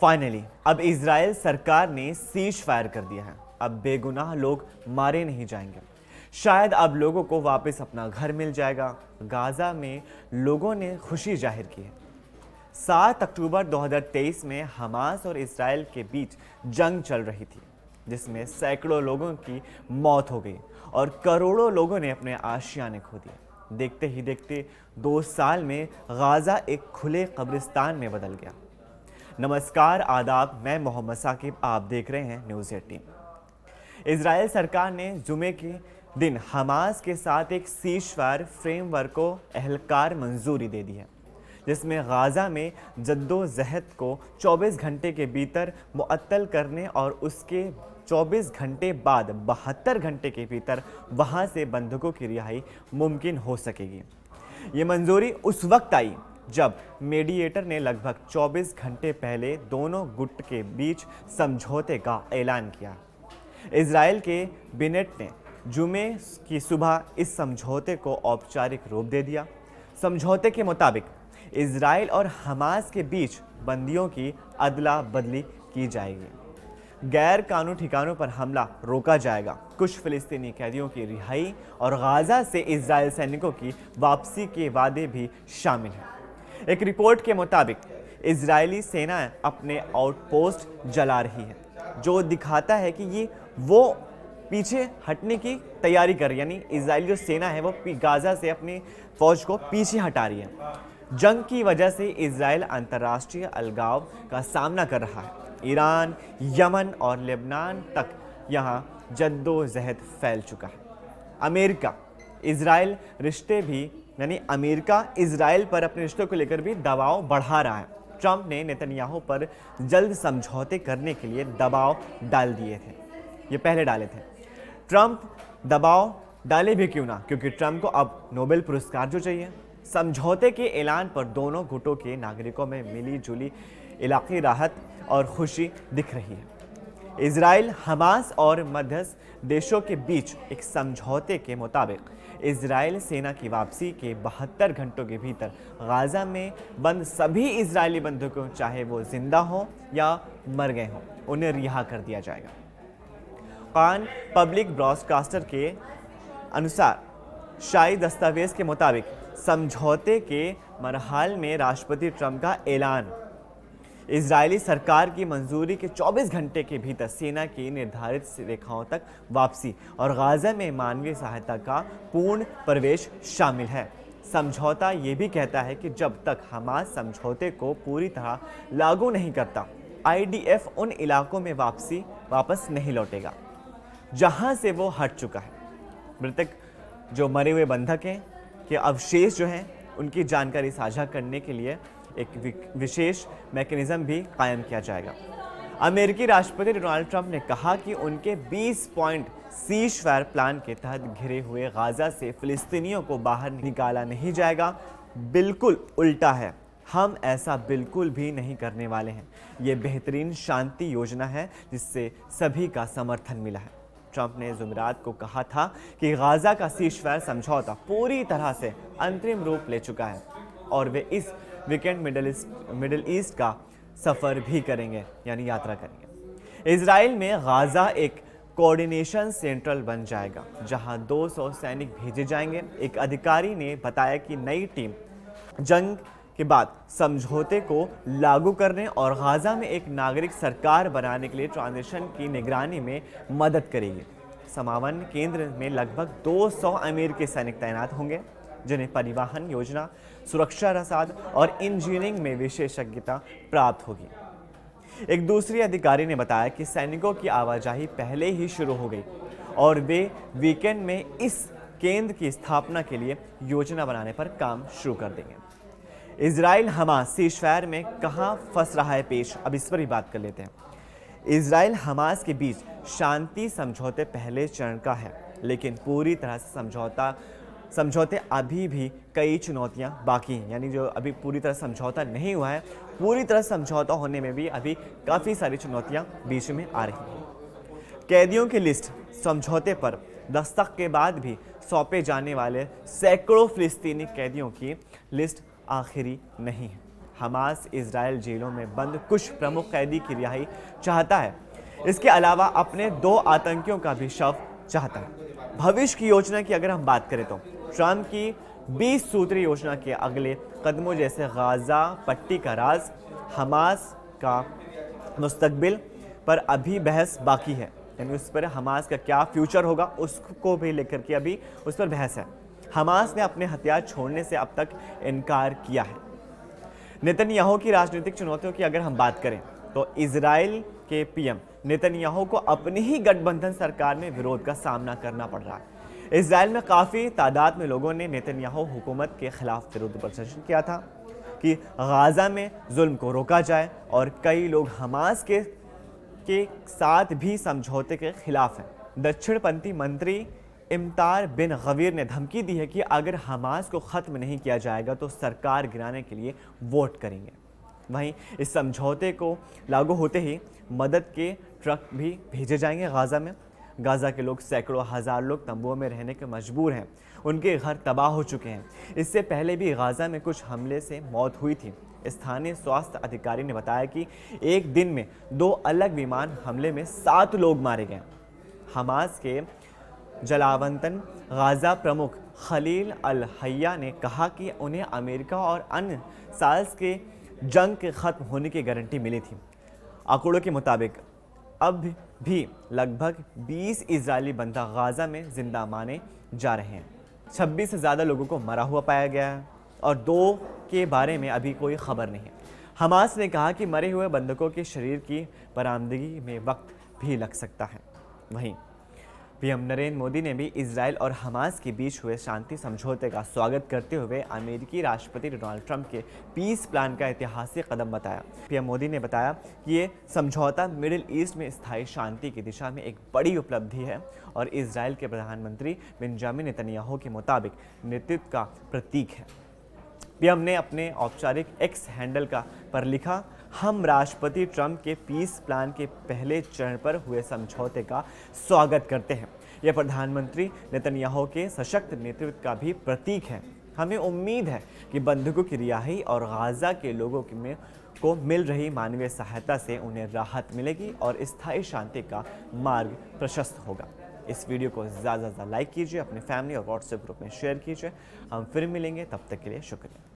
Finally अब Israel सरकार ने सीज फायर कर दिया है। अब बेगुनाह लोग मारे नहीं जाएंगे। शायद अब लोगों को वापस अपना घर मिल जाएगा। गाजा में लोगों ने खुशी जाहिर की है। 7 अक्टूबर 2023 में हमास और इसराइल के बीच जंग चल रही थी, जिसमें सैकड़ों लोगों की मौत हो गई और करोड़ों लोगों ने अपने आशियाने खो दिए। देखते ही देखते 2 साल में गाजा एक खुले कब्रिस्तान में बदल गया। नमस्कार, आदाब, मैं मोहम्मद साकिब, आप देख रहे हैं न्यूज़ 18। इजराइल सरकार ने जुमे के दिन हमास के साथ एक सीज़फायर फ्रेमवर्क को एहलकार मंजूरी दे दी है, जिसमें गाजा में जद्दोजहद को 24 घंटे के भीतर मुअत्तल करने और उसके 24 घंटे बाद 72 घंटे के भीतर वहां से बंधकों की रिहाई मुमकिन हो सकेगी। ये मंजूरी उस वक्त आई जब मीडिएटर ने लगभग 24 घंटे पहले दोनों गुट के बीच समझौते का ऐलान किया। इजराइल के बिनेट ने जुमे की सुबह इस समझौते को औपचारिक रूप दे दिया। समझौते के मुताबिक इजराइल और हमास के बीच बंदियों की अदला बदली की जाएगी, गैर कानूनी ठिकानों पर हमला रोका जाएगा, कुछ फिलिस्तीनी कैदियों की रिहाई और गाजा से इजराइल सैनिकों की वापसी के वादे भी शामिल हैं। एक रिपोर्ट के मुताबिक इजरायली सेना अपने आउटपोस्ट जला रही है, जो दिखाता है कि ये वो पीछे हटने की तैयारी कर रही है। यानी इजरायली जो सेना है वो गाजा से अपनी फौज को पीछे हटा रही है। जंग की वजह से इजराइल अंतर्राष्ट्रीय अलगाव का सामना कर रहा है। ईरान, यमन और लेबनान तक यहाँ जद्दोजहद फैल चुका है। अमेरिका इजराइल रिश्ते भी यानी अमेरिका इजराइल पर अपने रिश्तों को लेकर भी दबाव बढ़ा रहा है। ट्रंप ने नेतन्याहू पर जल्द समझौते करने के लिए दबाव डाल दिए थे। ये पहले डाले थे। ट्रंप दबाव डाले भी क्यों ना, क्योंकि ट्रंप को अब नोबेल पुरस्कार जो चाहिए। समझौते के ऐलान पर दोनों गुटों के नागरिकों में मिली जुली इलाक़ाई राहत और खुशी दिख रही है। इजराइल, हमास और मध्यस्थ देशों के बीच एक समझौते के मुताबिक इजराइल सेना की वापसी के 72 घंटों के भीतर गाजा में बंद सभी इजरायली बंधकों, चाहे वो जिंदा हों या मर गए हों, उन्हें रिहा कर दिया जाएगा। कान पब्लिक ब्रॉडकास्टर के अनुसार शाही दस्तावेज के मुताबिक समझौते के मरहल में राष्ट्रपति ट्रंप का ऐलान इजरायली सरकार की मंजूरी के 24 घंटे के भीतर सेना की निर्धारित रेखाओं तक वापसी और गाजा में मानवीय सहायता का पूर्ण प्रवेश शामिल है। समझौता ये भी कहता है कि जब तक हमास समझौते को पूरी तरह लागू नहीं करता, IDF उन इलाकों में वापस नहीं लौटेगा जहां से वो हट चुका है। मृतक जो मरे हुए बंधक हैं के अवशेष जो हैं उनकी जानकारी साझा करने के लिए एक विशेष मैकेनिज्म भी कायम किया जाएगा। अमेरिकी राष्ट्रपति डोनाल्ड ट्रंप ने कहा कि उनके 20 पॉइंट सीज फायर प्लान के तहत घिरे हुए गाजा से फिलिस्तीनियों को बाहर निकाला नहीं जाएगा। बिल्कुल उल्टा है, हम ऐसा बिल्कुल भी नहीं करने वाले हैं। ये बेहतरीन शांति योजना है जिससे सभी का समर्थन मिला है। ट्रंप ने जुमेरात को कहा था कि गाजा का सीज फायर समझौता पूरी तरह से अंतरिम रूप ले चुका है और वे इस वीकेंड मिडिल ईस्ट का सफ़र भी करेंगे, यानी यात्रा करेंगे। इजराइल में गाजा एक कोऑर्डिनेशन सेंट्रल बन जाएगा जहां 200 सैनिक भेजे जाएंगे। एक अधिकारी ने बताया कि नई टीम जंग के बाद समझौते को लागू करने और गाजा में एक नागरिक सरकार बनाने के लिए ट्रांजिशन की निगरानी में मदद करेगी। समावन केंद्र में लगभग 200 अमेरिकी सैनिक तैनात होंगे, जिन्हें परिवहन योजना, सुरक्षा रसाद और इंजीनियरिंग में विशेषज्ञता प्राप्त होगी। एक दूसरे अधिकारी ने बताया कि सैनिकों की आवाजाही पहले ही शुरू हो गई और वे वीकेंड में इस केंद्र की स्थापना के लिए योजना बनाने पर काम शुरू कर देंगे। इजराइल हमास सीज़फायर में कहां फंस रहा है पेश, अब इस पर ही बात कर लेते हैं। इजराइल हमास के बीच शांति समझौते पहले चरण का है, लेकिन पूरी तरह से समझौते अभी भी कई चुनौतियां बाकी हैं। यानी जो अभी पूरी तरह समझौता नहीं हुआ है, पूरी तरह समझौता होने में भी अभी काफ़ी सारी चुनौतियां बीच में आ रही हैं। कैदियों की लिस्ट समझौते पर दस्तक के बाद भी सौंपे जाने वाले सैकड़ों फिलिस्तीनी कैदियों की लिस्ट आखिरी नहीं है। हमास इजराइल जेलों में बंद कुछ प्रमुख कैदी की रिहाई चाहता है। इसके अलावा अपने 2 आतंकियों का भी शव चाहता है। भविष्य की योजना की अगर हम बात करें तो ट्रंप की 20 सूत्री योजना के अगले कदमों जैसे गाजा पट्टी का राज, हमास का मुस्तकबिल पर अभी बहस बाकी है, यानी उस पर हमास का क्या फ्यूचर होगा उसको भी लेकर के अभी उस पर बहस है। हमास ने अपने हथियार छोड़ने से अब तक इनकार किया है। नेतन्याहू की राजनीतिक चुनौतियों की अगर हम बात करें तो इजराइल के पीएम नेतन्याहू को अपनी ही गठबंधन सरकार में विरोध का सामना करना पड़ रहा है। इजराइल में काफ़ी तादाद में लोगों ने नेतन्याहू हुकूमत के खिलाफ विरोध प्रदर्शन किया था कि गाजा में जुल्म को रोका जाए, और कई लोग हमास के साथ भी समझौते के खिलाफ हैं। दक्षिणपंथी मंत्री इम्तार बिन गवीर ने धमकी दी है कि अगर हमास को ख़त्म नहीं किया जाएगा तो सरकार गिराने के लिए वोट करेंगे। वहीं इस समझौते को लागू होते ही मदद के ट्रक भी भेजे जाएंगे गाजा में। गाजा के लोग, सैकड़ों हज़ार लोग तंबुओं में रहने के मजबूर हैं। उनके घर तबाह हो चुके हैं। इससे पहले भी गाजा में कुछ हमले से मौत हुई थी। स्थानीय स्वास्थ्य अधिकारी ने बताया कि एक दिन में 2 अलग विमान हमले में 7 लोग मारे गए। हमास के जलावतन गाजा प्रमुख खलील अल हय्या ने कहा कि उन्हें अमेरिका और अन्य साल्स के जंग के ख़त्म होने की गारंटी मिली थी। आंकड़ों के मुताबिक अब भी लगभग 20 इजरायली बंदा गाजा में जिंदा माने जा रहे हैं। 26 से ज़्यादा लोगों को मरा हुआ पाया गया है और 2 के बारे में अभी कोई खबर नहीं है। हमास ने कहा कि मरे हुए बंधकों के शरीर की बरामदगी में वक्त भी लग सकता है। वहीं पीएम नरेंद्र मोदी ने भी इजराइल और हमास के बीच हुए शांति समझौते का स्वागत करते हुए अमेरिकी राष्ट्रपति डोनाल्ड ट्रंप के पीस प्लान का ऐतिहासिक कदम बताया। पीएम मोदी ने बताया कि ये समझौता मिडिल ईस्ट में स्थायी शांति की दिशा में एक बड़ी उपलब्धि है और इजराइल के प्रधानमंत्री बेंजामिन नेतन्याहू के मुताबिक नेतृत्व का प्रतीक है। पीएम ने अपने औपचारिक एक्स हैंडल पर लिखा, हम राष्ट्रपति ट्रंप के पीस प्लान के पहले चरण पर हुए समझौते का स्वागत करते हैं। यह प्रधानमंत्री नेतन्याहू के सशक्त नेतृत्व का भी प्रतीक है। हमें उम्मीद है कि बंधकों की रिहाई और गाजा के लोगों को मिल रही मानवीय सहायता से उन्हें राहत मिलेगी और स्थायी शांति का मार्ग प्रशस्त होगा। इस वीडियो को ज़्यादा से ज़्यादा लाइक कीजिए, अपने फैमिली और व्हाट्सएप ग्रुप में शेयर कीजिए। हम फिर मिलेंगे, तब तक के लिए शुक्रिया।